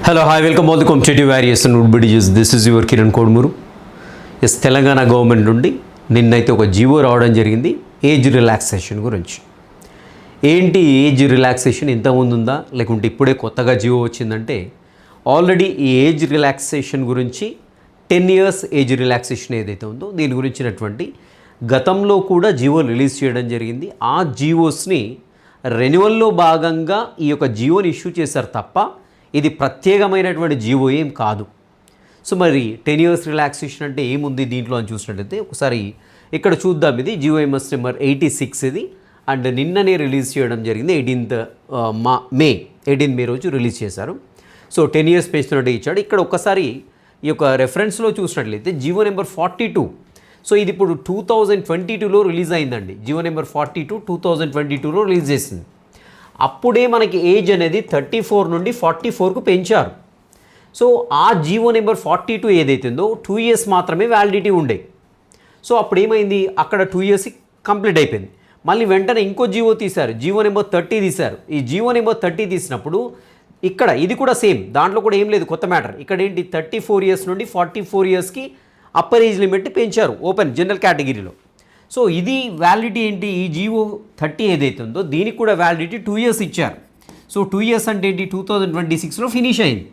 Hello, hi, welcome all the competitive warriors and would-be-DJs. This is your Kiran Kodmuru. Yes Telangana government నుండి నిన్నైతే ఒక GO రావడం జరిగింది age relaxation గురించి. ఏంటి ఏజ్ రిలాక్సేషన్ ఇంతకుముందు ఉందా లేకుంటే ఇప్పుడే కొత్తగా జీవో వచ్చిందంటే, ఆల్రెడీ ఈ ఏజ్ రిలాక్సేషన్ గురించి 10 years ఏజ్ రిలాక్సేషన్ ఏదైతే ఉందో దీని గురించినటువంటి గతంలో కూడా జీవో రిలీజ్ చేయడం జరిగింది. ఆ జీవోస్ని రెన్యువల్లో భాగంగా ఈ యొక్క జీవోని ఇష్యూ చేశారు తప్ప ఇది ప్రత్యేకమైనటువంటి జీవో ఏం కాదు. సో మరి 10 years రిలాక్సేషన్ అంటే ఏముంది దీంట్లో అని చూసినట్లయితే ఒకసారి ఇక్కడ చూద్దాం. ఇది GOMS నెంబర్ 86 ఇది, అండ్ నిన్ననే రిలీజ్ చేయడం జరిగింది. 18 మే రోజు రిలీజ్ చేశారు. సో 10 years పెంచినట్టు ఇచ్చాడు. ఇక్కడ ఒకసారి ఈ యొక్క రెఫరెన్స్లో చూసినట్లయితే జీవో నెంబర్ 42. సో ఇది ఇప్పుడు 2022లో రిలీజ్ అయిందండి. జీవో నెంబర్ 42 2022లో రిలీజ్ చేసింది. అప్పుడే మనకి ఏజ్ అనేది 34 నుండి 44కు పెంచారు. సో ఆ జీవో నెంబర్ 42 ఏదైతుందో 2 years మాత్రమే వ్యాలిడిటీ ఉండే. సో అప్పుడు ఏమైంది, అక్కడ 2 years కంప్లీట్ అయిపోయింది. మళ్ళీ వెంటనే ఇంకో జీవో తీశారు, జీవో నెంబర్ 30 తీశారు. ఈ జీవో నెంబర్ 30 తీసినప్పుడు ఇక్కడ ఇది కూడా సేమ్, దాంట్లో కూడా ఏం లేదు కొత్త మ్యాటర్. ఇక్కడ ఏంటి 34 years నుండి 44 yearsకి అప్పర్ ఏజ్ లిమిట్ పెంచారు ఓపెన్ జనరల్ కేటగిరీలో. సో ఇది వ్యాలిడిటీ ఏంటి, ఈ జీవో 30 ఏదైతే ఉందో దీనికి కూడా వ్యాలిడిటీ 2 years ఇచ్చారు. సో 2 years అంటే ఏంటి 2026లో ఫినిష్ అయింది.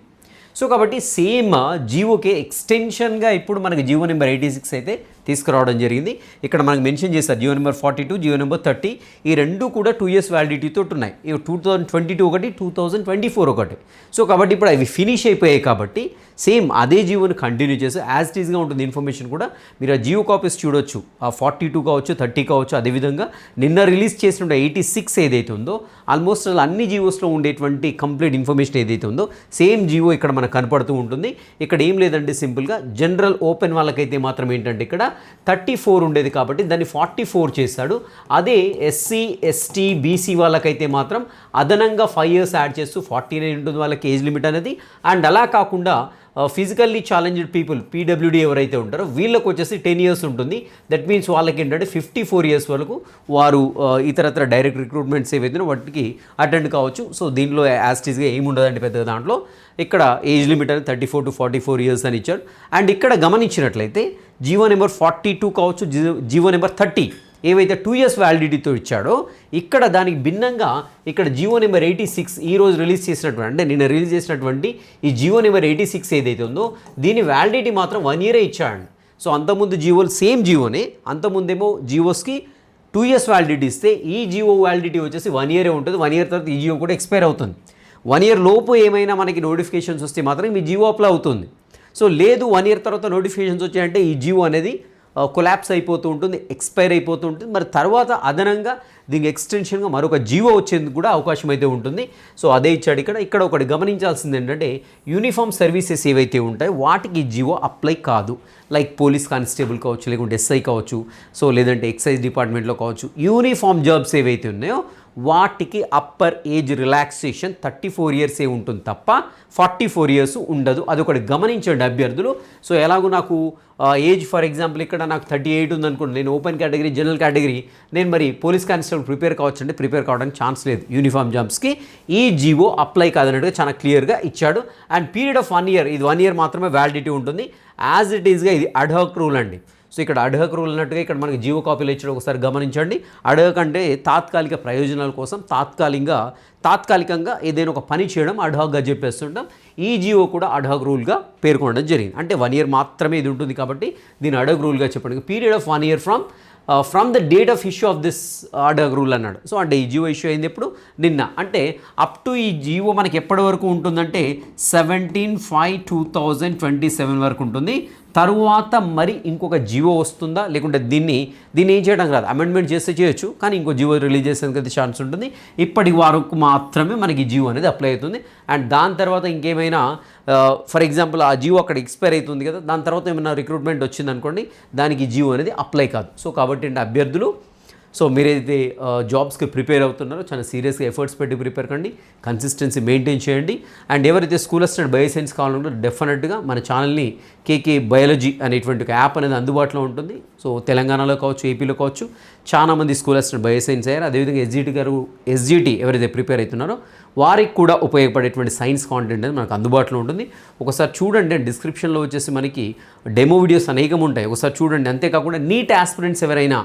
సో కాబట్టి సేమ్ జీవోకే ఎక్స్టెన్షన్గా ఇప్పుడు మనకి జీవో నెంబర్ 86 అయితే తీసుకురావడం జరిగింది. ఇక్కడ మనకు మెన్షన్ చేశారు జీవో నెంబర్ 42 జీవో నెంబర్ 30 ఈ రెండు కూడా 2 years వ్యాలిడిటీతో ఉన్నాయి. ఇవి 2022 ఒకటి 2024 ఒకటి. సో కాబట్టి ఇప్పుడు అవి ఫినిష్ అయిపోయాయి కాబట్టి సేమ్ అదే జీవోని కంటిన్యూ చేసి యాజ్ ఇట్ ఈస్గా ఉంటుంది. ఇన్ఫర్మేషన్ కూడా మీరు ఆ జీవో కాపీస్ చూడొచ్చు, ఆ 42 కావచ్చు 30 కావచ్చు. అదేవిధంగా నిన్న రిలీజ్ చేసిన 86 ఏదైతే ఉందో ఆల్మోస్ట్ అన్ని జీవోస్లో ఉండేటువంటి కంప్లీట్ ఇన్ఫర్మేషన్ ఏదైతే ఉందో సేమ్ జీవో ఇక్కడ మనకు కనపడుతూ ఉంటుంది. ఇక్కడ ఏం లేదంటే సింపుల్గా జనరల్ ఓపెన్ వాళ్ళకైతే మాత్రం ఏంటంటే ఇక్కడ 34 ఉండేది కాబట్టి దాన్ని 44 చేశాడు. అదే SC ST BC వాళ్ళకైతే మాత్రం అదనంగా 5 years యాడ్ చేస్తూ 49 ఉంటుంది వాళ్ళకి ఏజ్ లిమిట్ అనేది. అండ్ అలా కాకుండా ఫిజికల్లీ ఛాలెంజ్డ్ పీపుల్ PWD ఎవరైతే ఉంటారో వీళ్ళకి వచ్చేసి 10 years ఉంటుంది. దట్ మీన్స్ వాళ్ళకి ఏంటంటే 54 years వరకు వారు ఇతరత్ర డైరెక్ట్ రిక్రూట్మెంట్స్ ఏవైతే వాటికి అటెండ్ కావచ్చు. సో దీనిలో యాస్టీస్గా ఏమి ఉండదండి పెద్దగా. దాంట్లో ఇక్కడ ఏజ్ లిమిట్ అనేది 34 to 44 years అని ఇచ్చాడు. అండ్ ఇక్కడ గమనించినట్లయితే జీవో నెంబర్ 42 కావచ్చు జీవో నెంబర్ 30 ఏవైతే 2 years వ్యాలిడిటీతో ఇచ్చాడో ఇక్కడ దానికి భిన్నంగా ఇక్కడ జీవో నెంబర్ 86 ఈరోజు రిలీజ్ చేసినటువంటి అంటే నిన్న రిలీజ్ చేసినటువంటి ఈ జీవో నెంబర్ 86 ఏదైతే ఉందో దీని వ్యాలిడిటీ మాత్రం 1 year ఇచ్చాడు. సో అంతకుముందు జీవోలు సేమ్ జీవోనే, అంతకుముందేమో జీవోస్కి 2 years వ్యాలిడిటీ ఇస్తే ఈ జీవో వ్యాలిడిటీ వచ్చేసి 1 year ఉంటుంది. 1 year తర్వాత ఈ జీవో కూడా ఎక్స్పైర్ అవుతుంది. 1 year లోపు ఏమైనా మనకి నోటిఫికేషన్స్ వస్తే మాత్రం మీ జీవో అప్లై అవుతుంది. సో లేదు 1 year తర్వాత నోటిఫికేషన్స్ వచ్చాయంటే ఈ జీవో అనేది కొలాప్స్ అయిపోతూ ఉంటుంది, ఎక్స్పైర్ అయిపోతూ ఉంటుంది. మరి తర్వాత అదనంగా దీనికి ఎక్స్టెన్షన్గా మరొక జీవో వచ్చేందుకు కూడా అవకాశం అయితే ఉంటుంది. సో అదే ఇచ్చాడు. ఇక్కడ ఒకటి గమనించాల్సింది ఏంటంటే యూనిఫామ్ సర్వీసెస్ ఏవైతే ఉంటాయో వాటికి ఈ జీవో అప్లై కాదు. లైక్ పోలీస్ కానిస్టేబుల్ కావచ్చు, లేకుంటే SI కావచ్చు, సో లేదంటే ఎక్సైజ్ డిపార్ట్మెంట్లో కావచ్చు. యూనిఫామ్ జాబ్స్ ఏవైతే ఉన్నాయో వాటికి అప్పర్ ఏజ్ రిలాక్సేషన్ 34 years ఉంటుంది తప్ప 44 years ఉండదు. అదొకటి గమనించండి అభ్యర్థులు. సో ఎలాగో నాకు ఏజ్ ఫర్ ఎగ్జాంపుల్ ఇక్కడ నాకు 38 ఉందనుకోండి, నేను ఓపెన్ కేటగిరీ జనరల్ కేటగిరీ, నేను మరి పోలీస్ కానిస్టేబుల్ ప్రిపేర్ కావచ్చు అంటే ప్రిపేర్ కావడానికి ఛాన్స్ లేదు. యూనిఫామ్ జాబ్స్కి ఈ జీవో అప్లై కాదన్నట్టుగా చాలా క్లియర్గా ఇచ్చాడు. అండ్ పీరియడ్ ఆఫ్ 1 year, ఇది 1 year మాత్రమే వ్యాలిడిటీ ఉంటుంది. యాజ్ ఇట్ ఈస్గా ఇది అడ్హాక్ రూల్ అండి. సో ఇక్కడ అడ్హక్ రూల్ అన్నట్టుగా ఇక్కడ మనకి జీవో కాపీలు ఇచ్చడం ఒకసారి గమనించండి. అడ్హక్ అంటే తాత్కాలిక ప్రయోజనాల కోసం తాత్కాలికంగా ఏదైనా ఒక పని చేయడం అడ్హాక్గా చెప్పేస్తుంటాం. ఈ జీవో కూడా అడ్హక్ రూల్గా పేర్కొనడం జరిగింది. అంటే 1 year మాత్రమే ఇది ఉంటుంది కాబట్టి దీన్ని అడ్హక్ రూల్గా చెప్పండి. Period of 1 year from the date of issue of this ad hoc rule అన్నాడు. సో అంటే ఈ జీవో ఇష్యూ అయింది ఎప్పుడు, నిన్న. అంటే అప్ టు ఈ జీవో మనకి ఎప్పటి వరకు ఉంటుందంటే 17/5/2027 వరకు ఉంటుంది. తరువాత మరి ఇంకొక జీవో వస్తుందా లేకుంటే దీన్ని ఏం చేయడం కాదు, అమెండ్మెంట్ చేస్తే చేయొచ్చు, కానీ ఇంకో జీవో రిలీజ్ చేసేందుకు అయితే ఛాన్స్ ఉంటుంది. ఇప్పటి వరకు మాత్రమే మనకి జీవో అనేది అప్లై అవుతుంది. అండ్ దాని తర్వాత ఇంకేమైనా ఫర్ ఎగ్జాంపుల్ ఆ జీవో అక్కడ ఎక్స్పైర్ అవుతుంది కదా, దాని తర్వాత ఏమైనా రిక్రూట్మెంట్ వచ్చిందనుకోండి దానికి జీవో అనేది అప్లై కాదు. సో కాబట్టి అభ్యర్థులు సో మీరైతే జాబ్స్కి ప్రిపేర్ అవుతున్నారో చాలా సీరియస్గా ఎఫర్ట్స్ పెట్టి ప్రిపేర్ కండి, కన్సిస్టెన్సీ మెయింటైన్ చేయండి. అండ్ ఎవరైతే స్కూల్ అసిస్టెంట్ బయోసైన్స్ కావాలనుకుంటే డెఫినెట్గా మన ఛానల్ని కేకే బయాలజీ అనేటువంటి ఒక యాప్ అనేది అందుబాటులో ఉంటుంది. సో తెలంగాణలో కావచ్చు, ఏపీలో కావచ్చు చాలామంది స్కూల్ అసిస్టెంట్ బయోసైన్స్ అయ్యారు. అదేవిధంగా ఎస్జిటి ఎవరైతే ప్రిపేర్ అవుతున్నారో వారికి కూడా ఉపయోగపడేటువంటి సైన్స్ కాంటెంట్ అనేది మనకు అందుబాటులో ఉంటుంది. ఒకసారి చూడండి, డిస్క్రిప్షన్లో వచ్చేసి మనకి డెమో వీడియోస్ అనేకం ఉంటాయి, ఒకసారి చూడండి. అంతేకాకుండా నీట్ ఆస్పిరెంట్స్ ఎవరైనా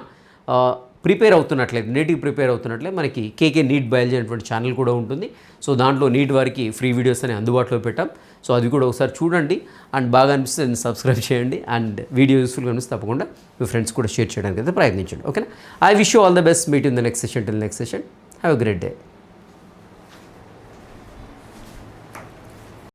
ప్రిపేర్ అవుతున్నట్లయితే, నీట్కి ప్రిపేర్ అవుతున్నట్లయితే మనకి కేకే నీట్ బయాలజీ అనేటువంటి ఛానల్ కూడా ఉంటుంది. సో దాంట్లో నీట్ వారికి ఫ్రీ వీడియోస్ అని అందుబాటులో పెట్టాం. సో అది కూడా ఒకసారి చూడండి అండ్ బాగా అనిపిస్తే సబ్స్క్రైబ్ చేయండి అండ్ వీడియో యూస్ఫుల్గా అనిపిస్తే తప్పకుండా మీ ఫ్రెండ్స్ కూడా షేర్ చేయడానికి అయితే ప్రయత్నించండి. ఓకేనా? I wish you all the best. Meet in the next session. Till next session, have a great day.